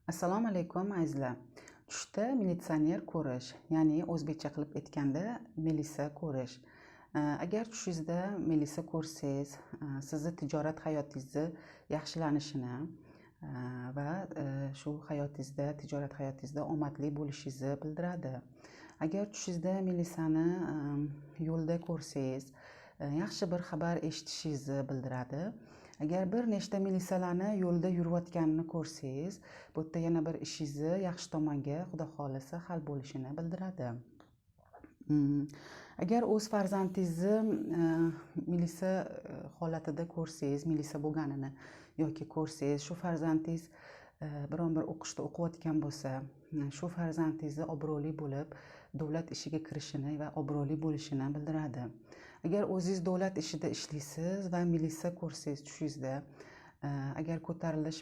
Assalomu alaykum azizlar. Tushda militsioner ko'rish, ya'ni o'zbekcha qilib aytganda melisa ko'rish. Agar tushingizda melisa ko'rsangiz, sizni tijorat hayotingizni yaxshilanishini va shu hayotingizda, tijorat hayotingizda omadli bo'lishingizni bildiradi. Agar tushingizda melisani yo'lda ko'rsangiz, yaxshi bir xabar eshitishingizni bildiradi. Agar bir nechta melisalarni yo'lda yurayotganini ko'rsangiz, bu yerda yana bir ishingizni yaxshi tomonga xudo xolisa hal bo'lishini bildiradi. Agar o'z farzandingizni melisa holatida ko'rsangiz, melisa bo'lganini yoki ko'rsangiz, shu farzandingiz biron bir o'qishda o'qiyotgan bo'lsa, shu farzandingizni obro'li bo'lib, davlat ishiga kirishini va obro'li bo'lishini bildiradi. Agar o'zingiz davlat ishida ishlaysiz va melisa ko'rsangiz tushingizda, agar ko'tarilish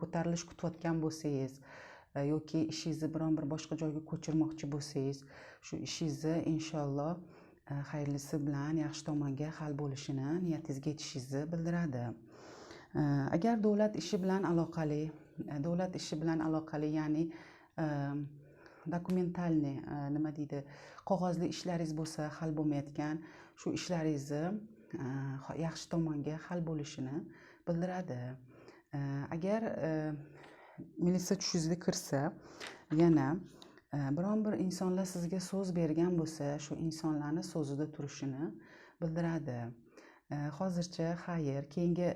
ko'tarilish kutayotgan bo'lsangiz yoki ishingizni biron bir boshqa joyga ko'chirmoqchi bo'lsangiz, shu ishingizni inshaalloh xayrlisi bilan yaxshi tomonga hal bo'lishini, niyatingizga yetishingizni bildiradi. Agar davlat ishi bilan aloqali, ya'ni dokumentalniy qog'ozli ishlaringiz bo'lsa, hal bo'lmayotgan, shu ishlaringizni yaxshi tomonga hal bo'lishini bildiradi. Agar melisa tushingizga kirsa, yana biron bir insonlar sizga so'z bergan bo'lsa, shu insonlarni so'zida turishini bildiradi. Hozircha xayr, keyingi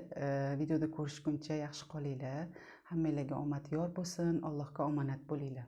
videoda ko'rishguncha yaxshi qolinglar. Hammanglarga omad yor bo'lsin, Allohga omonat bo'linglar.